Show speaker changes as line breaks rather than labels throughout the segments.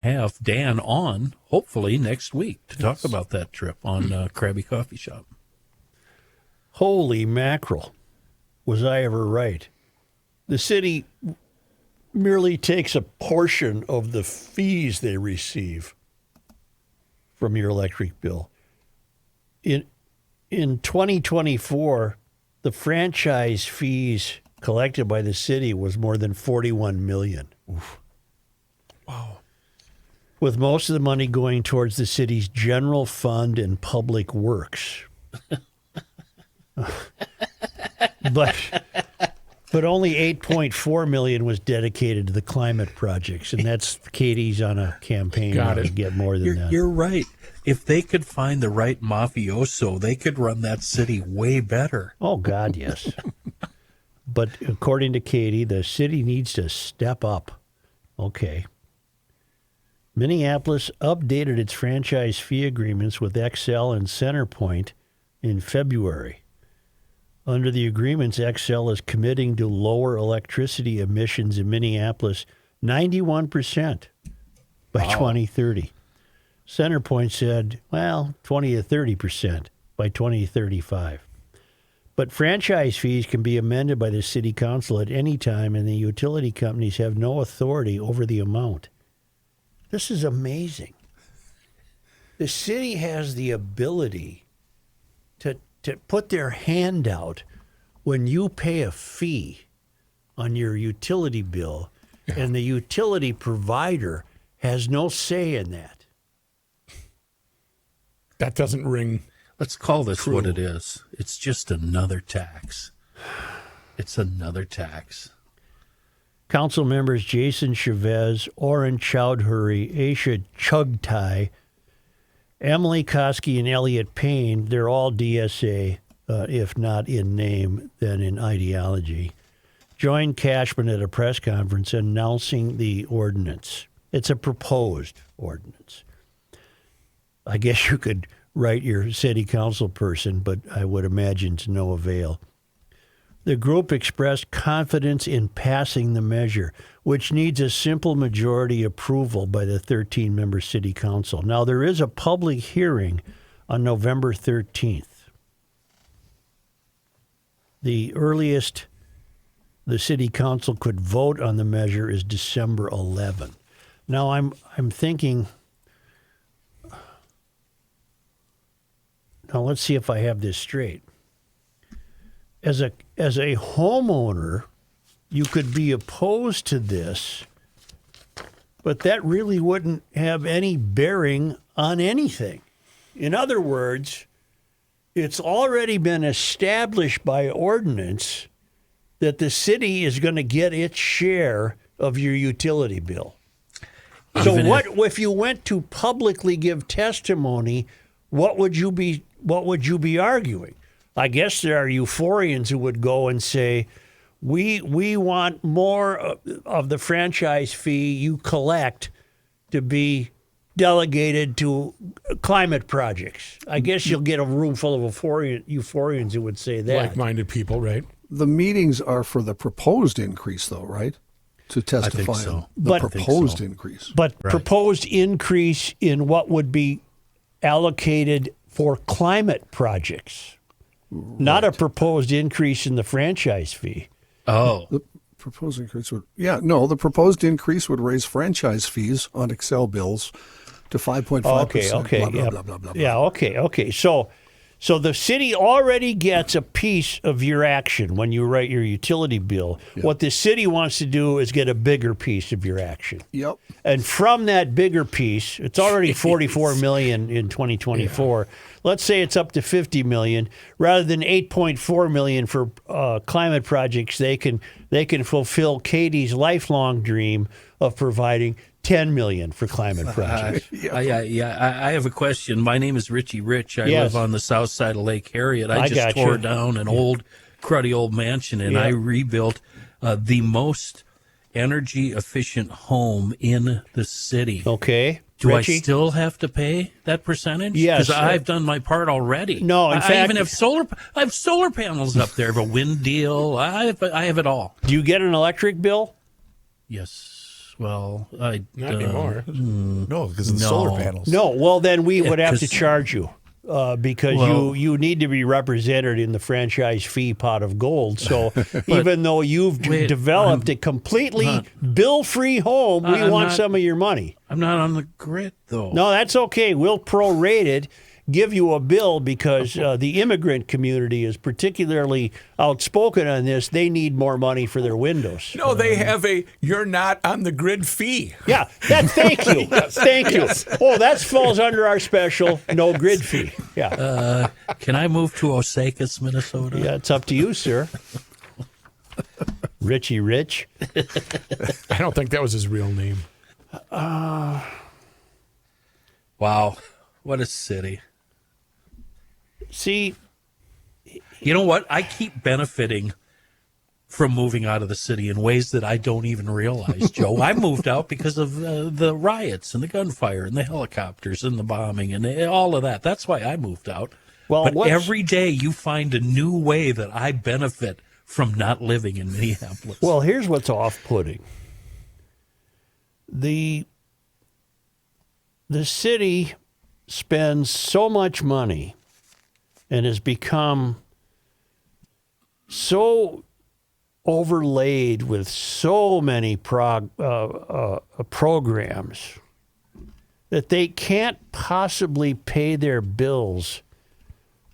have Dan on, hopefully next week, to talk about that trip on Krabby Coffee Shop.
Holy mackerel. Was I ever right? The city merely takes a portion of the fees they receive from your electric bill. In 2024, the franchise fees collected by the city was more than $41 million.
Oof. Wow.
With most of the money going towards the city's general fund and public works. But only $8.4 million was dedicated to the climate projects, and that's Katie's on a campaign to get more than that.
You're right. If they could find the right mafioso, they could run that city way better.
Oh, God, yes. But according to Katie, the city needs to step up. Okay. Minneapolis updated its franchise fee agreements with Xcel and CenterPoint in February. Under the agreements, Xcel is committing to lower electricity emissions in Minneapolis 91% by 2030. CenterPoint said, 20 to 30% by 2035. But franchise fees can be amended by the city council at any time, and the utility companies have no authority over the amount. This is amazing. The city has the ability to put their hand out when you pay a fee on your utility bill, and the utility provider has no say in that.
That doesn't ring.
Let's call this
true.
What it is. It's just another tax. It's another tax.
Council members Jason Chavez, Oren Chowdhury, Aisha Chugtai, Emily Koski, and Elliot Payne, they're all DSA, if not in name, then in ideology, joined Cashman at a press conference announcing the ordinance. It's a proposed ordinance. I guess you could write your city council person, but I would imagine to no avail. The group expressed confidence in passing the measure, which needs a simple majority approval by the 13-member city council. Now, there is a public hearing on November 13th. The earliest the city council could vote on the measure is December 11th. Now, I'm thinking, now let's see if I have this straight. As a homeowner, you could be opposed to this, but that really wouldn't have any bearing on anything. In other words, it's already been established by ordinance that the city is going to get its share of your utility bill. So if you went to publicly give testimony, what would you be arguing? I guess there are euphorians who would go and say, we want more of the franchise fee you collect to be delegated to climate projects. I guess you'll get a room full of euphorians who would say that.
Like-minded people, right?
The meetings are for the proposed increase, though, right? To testify
I think so.
on the proposed increase.
But proposed increase in what would be allocated for climate projects. Not a proposed increase in the franchise fee.
Oh.
The proposed increase would, the proposed increase would raise franchise fees on Xcel bills to 5.5%.
Okay.
Blah, blah, blah.
Yeah, okay. So the city already gets a piece of your action when you write your utility bill. Yep. What the city wants to do is get a bigger piece of your action.
Yep.
And from that bigger piece, it's already $44 million in 2024. Yeah. Let's say it's up to $50 million. Rather than $8.4 million for climate projects, they can fulfill Katie's lifelong dream of providing $10 million for climate projects.
I have a question. My name is Richie Rich. I live on the south side of Lake Harriet. I just tore down an old, cruddy old mansion, and I rebuilt the most energy-efficient home in the city.
Okay.
Do
Richie?
I still have to pay that percentage?
Yes.
Because I've done my part already.
No, in fact,
I even have I have solar panels up there, I have a wind deal. I have it all.
Do you get an electric bill?
Yes. Well,
Not anymore.
No, because of the
No.
solar panels.
No, well, then we would have to
'cause-
charge you because
Well-
you need to be represented in the franchise fee pot of gold. So even though you've developed a completely bill-free home, we
I'm
want
not-
some of your money.
I'm not on the grid, though.
No, that's okay. We'll prorate it, give you a bill because the immigrant community is particularly outspoken on this. They need more money for their windows.
No, they have a "you're not on the grid" fee.
Yeah, thank you. Thank you. Oh, that falls under our special no grid fee. Yeah.
Can I move to Osakis, Minnesota?
Yeah, it's up to you, sir. Richie Rich.
I don't think that was his real name.
Wow. What a city.
See,
You know what? I keep benefiting from moving out of the city in ways that I don't even realize, Joe. I moved out because of the riots and the gunfire and the helicopters and the bombing and all of that. That's why I moved out.
Well,
but
what's-
every day you find a new way that I benefit from not living in Minneapolis.
well, here's what's off-putting. The city spends so much money and has become so overlaid with so many programs that they can't possibly pay their bills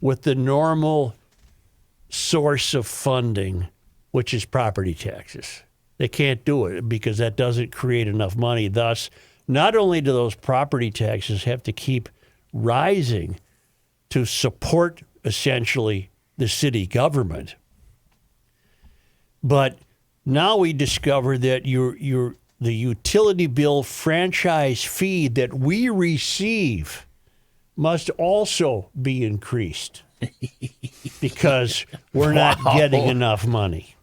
with the normal source of funding, which is property taxes. They can't do it because that doesn't create enough money. Thus, not only do those property taxes have to keep rising to support essentially the city government, but now we discover that the utility bill franchise fee that we receive must also be increased because we're not getting enough money.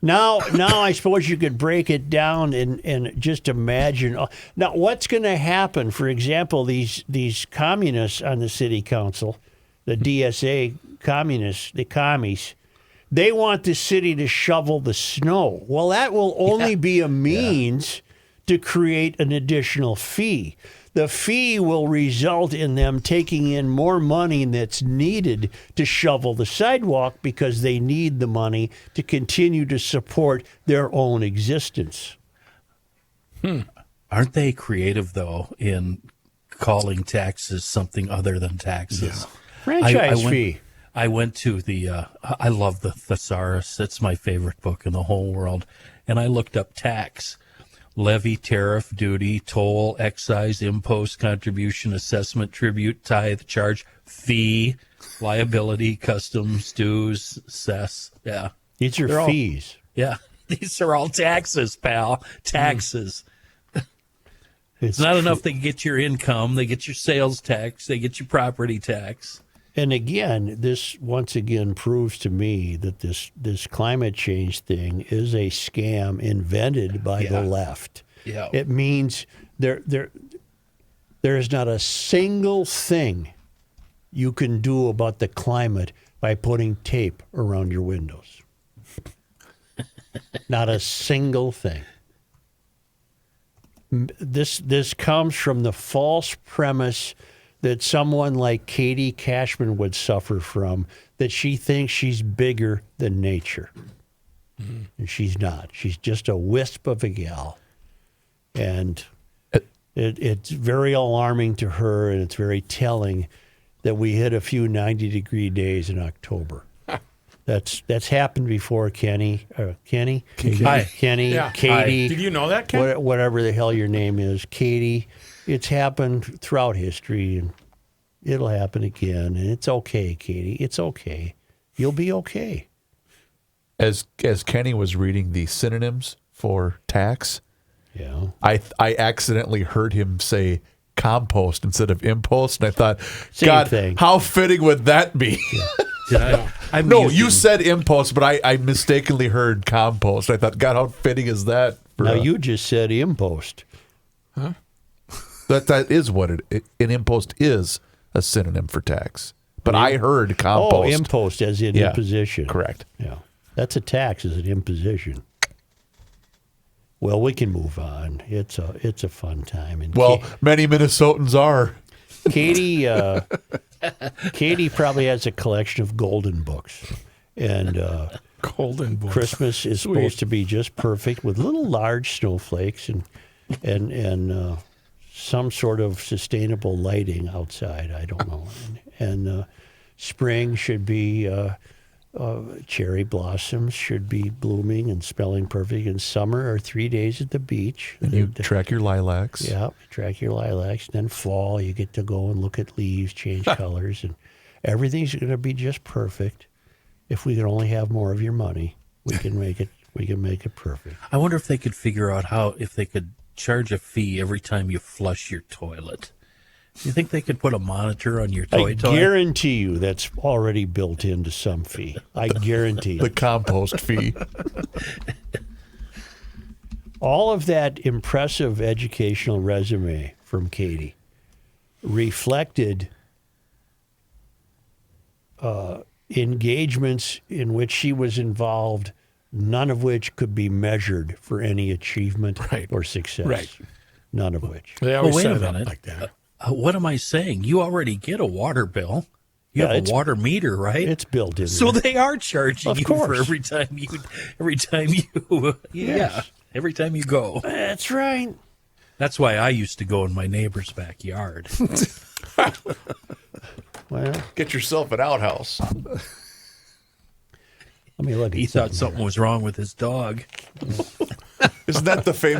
Now I suppose you could break it down and just imagine. Now, what's going to happen? For example, these communists on the city council, the DSA communists, the commies, they want the city to shovel the snow. Well, that will only be a means to create an additional fee. The fee will result in them taking in more money that's needed to shovel the sidewalk because they need the money to continue to support their own existence.
Aren't they creative, though, in calling taxes something other than taxes?
Franchise fee.
I went to I love the Thesaurus. It's my favorite book in the whole world. And I looked up tax. Levy, tariff, duty, toll, excise, impost, contribution, assessment, tribute, tithe, charge, fee, liability, customs, dues, cess. Yeah.
These are fees.
Yeah. These are all taxes, pal. Taxes. It's not enough they get your income. They get your sales tax. They get your property tax.
And again, this once again proves to me that this climate change thing is a scam invented by the left.
Yeah.
It means there is not a single thing you can do about the climate by putting tape around your windows. Not a single thing. This comes from the false premise that someone like Katie Cashman would suffer from, that she thinks she's bigger than nature. And she's not. She's just a wisp of a gal. And it's very alarming to her, and it's very telling that we hit a few 90-degree days in October. That's happened before, Kenny. Kenny?
Hi.
Kenny,
Yeah.
Katie.
Did you know that, Ken?
Whatever the hell your name is, Katie. It's happened throughout history, and it'll happen again. And it's okay, Katie. It's okay. You'll be okay.
As Kenny was reading the synonyms for tax,
Yeah.
I accidentally heard him say compost instead of impost, and I thought,
Same
God,
thing.
how fitting would that be?
Did I'm
No,
using-
you said impost, but I mistakenly heard compost. I thought, God, how fitting is that? For,
Now, you just said impost.
that is what an impost is, a synonym for tax. But I heard compost.
Oh, impost as in
Yeah,
imposition.
correct.
Yeah. That's a tax, is an imposition. Well, we can move on. It's a fun time. And
Well, many Minnesotans are.
Katie probably has a collection of golden books, and
Golden book.
Christmas is supposed to be just perfect with little large snowflakes and some sort of sustainable lighting outside. I don't know. And spring should be cherry blossoms should be blooming and smelling perfect. And summer are 3 days at the beach.
And you track your lilacs.
Yeah, track your lilacs. And then fall, you get to go and look at leaves change colors, and everything's going to be just perfect. If we could only have more of your money, we can make it. We can make it perfect.
I wonder if they could figure out if they could charge a fee every time you flush your toilet. Do you think they could put a monitor on your toilet?
I guarantee you that's already built into some fee. I guarantee
The
it.
compost fee.
All of that impressive educational resume from Katie reflected engagements in which she was involved, none of which could be measured for any achievement or success.
Right.
None of which.
They always
Well, wait
set
a
it up
minute.
like that.
What am I saying? You already get a water bill. You
Yeah,
have
it's-
a water meter, right?
It's built in
So
there.
they are charging
Of
you
course.
for every time you go.
That's right.
That's why I used to go in my neighbor's backyard.
Well,
Get yourself an outhouse.
let me look at
He thought
something
something was wrong with his dog.
Isn't that the famous